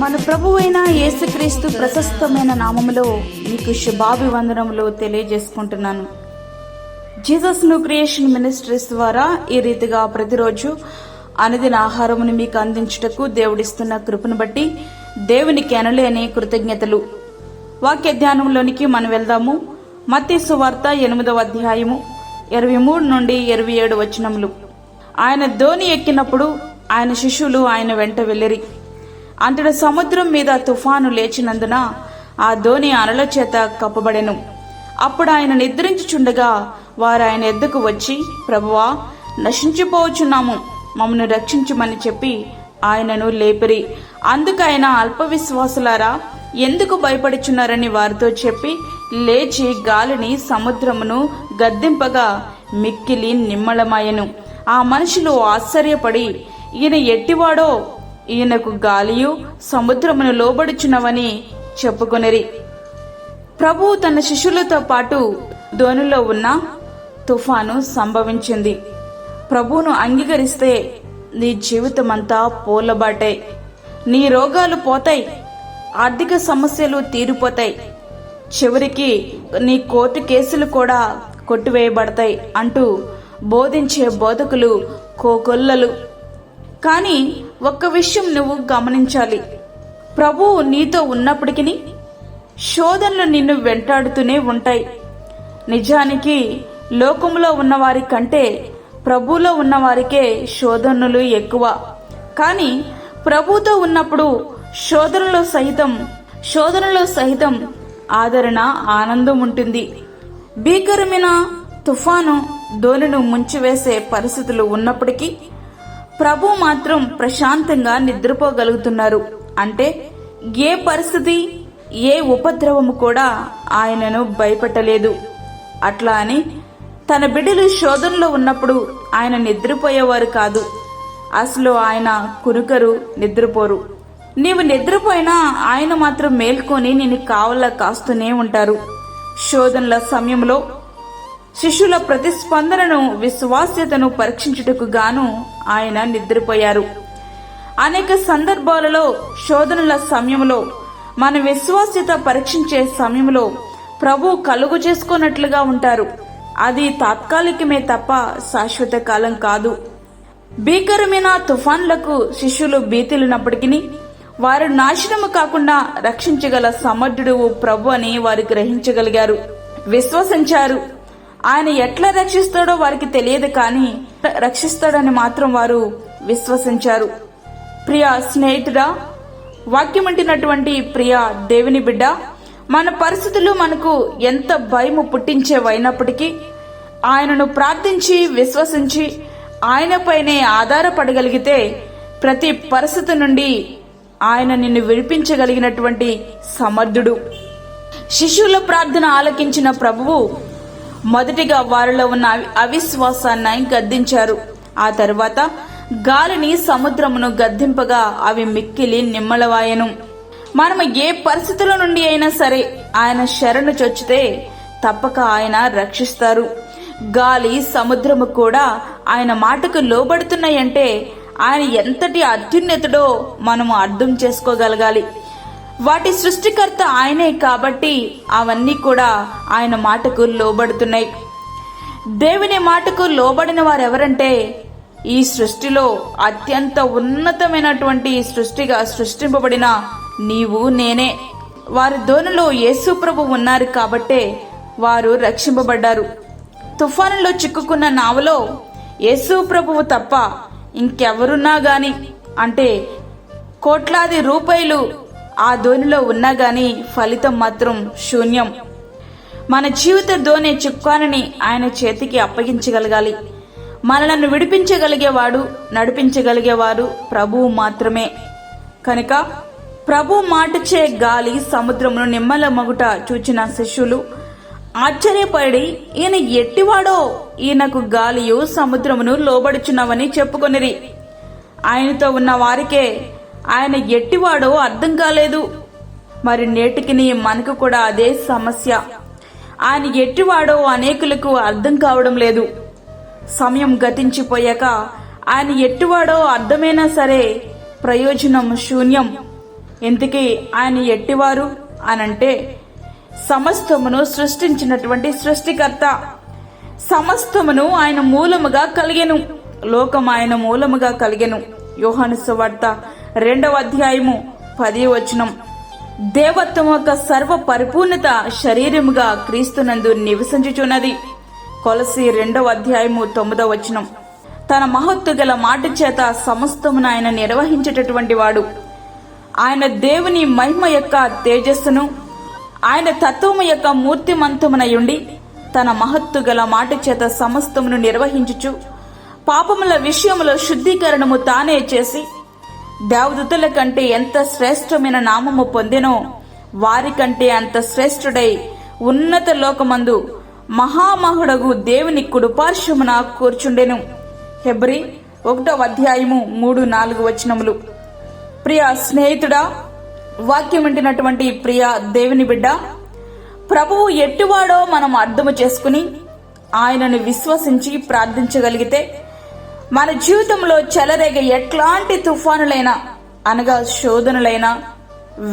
మన ప్రభువైన యేసుక్రీస్తు ప్రశస్తమైన నామములో మీకు శుభాభివందనములు తెలియజేసుకుంటున్నాను. జీసస్ న్యూ క్రియేషన్ మినిస్ట్రీస్ ద్వారా ఈ రీతిగా ప్రతిరోజు అనుదిన ఆహారమును మీకు అందించుటకు దేవుడిస్తున్న కృపను బట్టి దేవునికి ఎనలేని కృతజ్ఞతలు. వాక్య ధ్యానంలోనికి మనం వెళ్దాము. మత్తయి సువార్త 8వ అధ్యాయము 23 నుండి 27 వచనములు. ఆయన ధోని ఎక్కినప్పుడు ఆయన శిష్యులు ఆయన వెంట వెళ్ళిరి. అంతట సముద్రం మీద తుఫాను లేచినందున ఆ ధోని అలల చేత కప్పబడెను. అప్పుడు ఆయన నిద్రించుచుండగా వారు ఆయన ఎద్దకు వచ్చి, ప్రభువా, నశించిపోవచ్చున్నాము, మమ్మను రక్షించుమని చెప్పి ఆయనను లేపిరి. అందుకు ఆయన, అల్ప విశ్వాసులారా, ఎందుకు భయపడుచున్నారని వారితో చెప్పి లేచి గాలిని సముద్రమును గద్దింపగా మిక్కిలి నిమ్మళమాయెను. ఆ మనుషులు ఆశ్చర్యపడి, ఈయన ఎట్టివాడో, ఈయనకు గాలియు సముద్రమును లోబడుచున్నవని చెప్పుకొనిరి. ప్రభువు తన శిష్యులతో పాటు ధోనిలో ఉన్న తుఫాను సంభవించింది. ప్రభువును అంగీకరిస్తే నీ జీవితమంతా పూలబాటే. నీ రోగాలు పోతాయి, ఆర్థిక సమస్యలు తీరిపోతాయి, చివరికి నీ కోర్టు కేసులు కూడా కొట్టివేయబడతాయి అంటూ బోధించే బోధకులు కోకొల్లలు. కానీ ఒక్క విషయం నువ్వు గమనించాలి. ప్రభువు నీతో ఉన్నప్పటికీ శోధనలు నిన్ను వెంటాడుతూనే ఉంటాయి. నిజానికి లోకంలో ఉన్నవారి కంటే ప్రభువులో ఉన్నవారికే శోధనలు ఎక్కువ. కానీ ప్రభువుతో ఉన్నప్పుడు శోధనలో సహితం ఆదరణ, ఆనందం ఉంటుంది. భీకరమైన తుఫాను ధోనిను ముంచివేసే పరిస్థితులు ఉన్నప్పటికీ ప్రభు మాత్రం ప్రశాంతంగా నిద్రపోగలుగుతున్నారు. అంటే ఏ పరిస్థితి, ఏ ఉపద్రవము కూడా ఆయనను భయపెట్టలేదు. అట్లా అని తన బిడ్డలు శోధనలో ఉన్నప్పుడు ఆయన నిద్రపోయేవారు కాదు. అసలు ఆయన కునుకరు, నిద్రపోరు. నీవు నిద్రపోయినా ఆయన మాత్రం మేల్కొని నిన్ను కావలా కాస్తూనే ఉంటారు. శోధనల సమయంలో శిష్యుల ప్రతిస్పందనను, విశ్వాస్యతను పరీక్షించుటకు గాను ఆయన నిద్రపోయారు. అనేక సందర్భాలలో శోధనల సమయంలో, మన విశ్వాస్యత పరీక్షించే సమయంలో ప్రభు కలుగు చేసుకున్నట్లుగా ఉంటారు. అది తాత్కాలికమే తప్ప శాశ్వత కాలం కాదు. భీకరమైన తుఫాన్లకు శిష్యులు భీతిలున్నప్పటికీ వారు నాశనము కాకుండా రక్షించగల సమర్థుడు ప్రభు అని వారు గ్రహించగలిగారు, విశ్వసించారు. ఆయన ఎట్లా రక్షిస్తాడో వారికి తెలియదు, కానీ రక్షిస్తాడని మాత్రం వారు విశ్వసించారు. ప్రియ స్నేహితుడా, వాక్యమంటినటువంటి ప్రియ దేవుని బిడ్డ, మన పరిస్థితులు మనకు ఎంత భయము పుట్టించేవైనప్పటికీ ఆయనను ప్రార్థించి విశ్వసించి ఆయనపైనే ఆధారపడగలిగితే ప్రతి పరిస్థితి నుండి ఆయన నిన్ను విడిపించగలిగినటువంటి సమర్థుడు. శిష్యుల ప్రార్థన ఆలకించిన ప్రభువు మొదటిగా వారిలో ఉన్న అవిశ్వాసాన్ని గద్దించారు. ఆ తరువాత గాలిని సముద్రమును గద్దింపగా అవి మిక్కిలి నిమ్మళవాయెను. మనము ఏ పరిస్థితుల నుండి అయినా సరే ఆయన శరణు చొచ్చితే తప్పక ఆయన రక్షిస్తారు. గాలి, సముద్రము కూడా ఆయన మాటకు లోబడుతున్నాయంటే ఆయన ఎంతటి అత్యున్నతుడో మనము అర్థం చేసుకోగలగాలి. వాటి సృష్టికర్త ఆయనే కాబట్టి అవన్నీ కూడా ఆయన మాటకు లోబడుతున్నాయి. దేవుని మాటకు లోబడిన వారెవరంటే ఈ సృష్టిలో అత్యంత ఉన్నతమైనటువంటి సృష్టిగా సృష్టింపబడిన నీవు, నేనే. వారి ధోనిలో యేసు ప్రభు ఉన్నారు కాబట్టే వారు రక్షింపబడ్డారు. తుఫానులో చిక్కుకున్న నావలో యేసు ప్రభువు తప్ప ఇంకెవరున్నా గాని, అంటే కోట్లాది రూపాయలు ఆ ధోనిలో ఉన్నా గాని ఫలితం మాత్రం శూన్యం. మన జీవిత ధోని చుక్కాని ఆయన చేతికి అప్పగించగలగాలి. మనలను విడిపించగలిగేవాడు, నడిపించగలిగేవాడు ప్రభువు మాత్రమే. కనుక ప్రభు మాటచే గాలి సముద్రమును నిమ్మలమగుట చూచిన శిష్యులు ఆశ్చర్యపడి, ఈయన ఎట్టివాడో, ఈయనకు గాలియు సముద్రమును లోబడుచున్నవని చెప్పుకొనిరి. ఆయనతో ఉన్న వారికే ఆయన ఎట్టివాడో అర్థం కాలేదు. మరి నేటికి మనకు కూడా అదే సమస్య. ఆయన ఎట్టివాడో అనేకులకు అర్థం కావడం లేదు. సమయం గతించిపోయాక ఆయన ఎట్టివాడో అర్థమైనా సరే ప్రయోజనం శూన్యం. ఇంతకీ ఆయన ఎట్టివారు అనంటే సమస్తమును సృష్టించినటువంటి సృష్టికర్త. సమస్తమును ఆయన మూలముగా కలిగెను, లోకం ఆయన మూలముగా కలిగెను. యోహాను సువార్త 2వ అధ్యాయము 10వ వచనం. దేవత్వం యొక్క సర్వ పరిపూర్ణత శరీరముగా క్రీస్తునందు నివసించుచున్నది. కొలసి 2వ అధ్యాయము 9వ వచనం. తన మహత్తు గల మాట చేత సమస్తమును ఆయన నిర్వహించేటటువంటి వాడు. ఆయన దేవుని మహిమ యొక్క తేజస్సును, ఆయన తత్వము యొక్క మూర్తిమంతమునయుండి తన మహత్తు గల మాట చేత సమస్తమును నిర్వహించుచు పాపముల విషయములో శుద్ధీకరణము తానే చేసి దేవదూతల కంటే ఎంత శ్రేష్టమైన నామము పొందెనో వారి కంటే అంత శ్రేష్ఠుడై ఉన్నత లోకమందు మహామహుడగు దేవుని కుడిపార్శ్వమున కూర్చుండెను. హెబ్రీ 1వ అధ్యాయము 3-4 వచనములు. ప్రియ స్నేహితుడా, వాక్యం వింటున్నటువంటి ప్రియ దేవుని బిడ్డ, ప్రభువు ఎట్టివాడో మనం అర్థము చేసుకుని ఆయనను విశ్వసించి ప్రార్థించగలిగితే మన జీవితంలో చెలరేగే ఎట్లాంటి తుఫానులైనా అనగా శోధనలైనా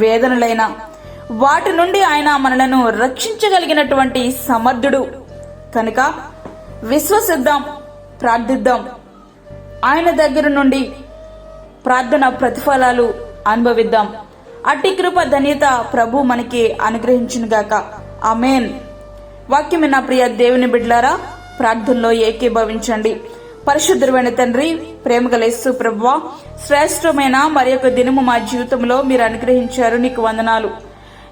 వేదనలైనా వాటి నుండి ఆయన మనలను రక్షించగలిగినటువంటి సమర్థుడు కనుక విశ్వసిద్దాం, ప్రార్థిద్దాం. ఆయన దగ్గర నుండి ప్రార్థన ప్రతిఫలాలు అనుభవిద్దాం. అట్టి కృప ధన్యత ప్రభు మనకి అనుగ్రహించునుగాక. ఆమేన్. వాక్యమే నా ప్రియ దేవుని బిడ్డలారా, ప్రార్థనలో ఏకీభవించండి. పరిశుద్ధమైన తండ్రి, ప్రేమగల యేసు ప్రభువా, శ్రేష్టమైన మరి యొక్క దినము మా జీవితంలో మీరు అనుగ్రహించారు. నీకు వందనాలు.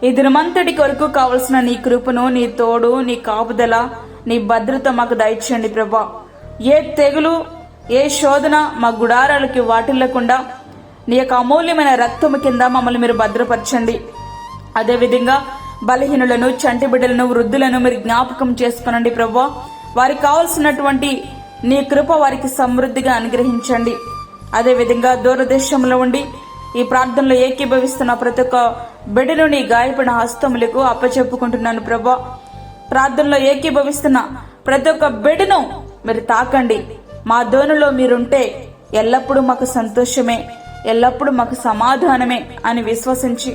ఈ దినమంతటి కొరకు కావలసిన నీ కృపను, నీ తోడు, నీ కాపుదల, నీ భద్రత మాకు దయచేయండి ప్రభా. ఏ తెగులు, ఏ శోధన మా గుడారాలకి వాటిల్లకుండా నీ యొక్క అమూల్యమైన రక్తము కింద మమ్మల్ని మీరు భద్రపరచండి. అదేవిధంగా బలహీనులను, చంటి బిడ్డలను, వృద్ధులను మీరు జ్ఞాపకం చేసుకునండి ప్రభా. వారికి కావలసినటువంటి నీ కృప వారికి సమృద్ధిగా అనుగ్రహించండి. అదేవిధంగా దూరదేశంలో ఉండి ఈ ప్రార్థనలో ఏకీభవిస్తున్న ప్రతి ఒక్క బిడ్డను నీ గాయపడిన హస్తములకు అప్పచెప్పుకుంటున్నాను ప్రభా. ప్రార్థనలో ఏకీభవిస్తున్న ప్రతి ఒక్క బిడ్డను మీరు తాకండి. మా ధోనిలో మీరుంటే ఎల్లప్పుడూ మాకు సంతోషమే, ఎల్లప్పుడూ మాకు సమాధానమే అని విశ్వసించి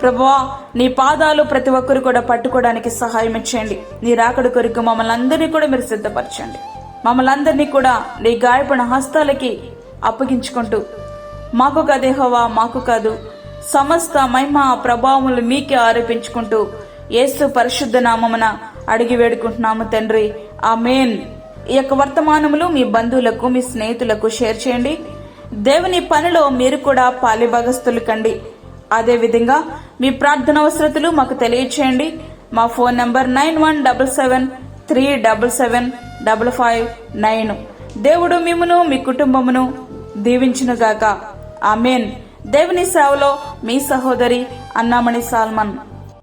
ప్రభువా, నీ పాదాలు ప్రతి ఒక్కరు కూడా పట్టుకోవడానికి సహాయం ఇచ్చేయండి. నీ రాకడ కొరకు మమ్మల్ని అందరినీ కూడా మీరు సిద్ధపరచండి. మమ్మల్ని అందరినీ కూడా నీ గాయపడిన హస్తాలకి అప్పగించుకుంటూ మాకు కాదు యెహోవా, మాకు కాదు, సమస్త మహిమ ప్రభావములు మీకే ఆరోపించుకుంటూ యేసు పరిశుద్ధ నామమున అడిగి వేడుకుంటున్నాము తండ్రి. ఆమేన్. ఈ యొక్క వర్తమానములు మీ బంధువులకు, మీ స్నేహితులకు షేర్ చేయండి. దేవుని పనిలో మీరు కూడా పాలిభాగస్తులు కండి. అదేవిధంగా మీ ప్రార్థన అవసరతలు మాకు తెలియచేయండి. మా ఫోన్ నంబర్ 9177377559. దేవుడు మిమ్మును మీ కుటుంబమును దీవించునుగాక. ఆమేన్. దేవుని సేవలో మీ సహోదరి అన్నామణి సాల్మన్.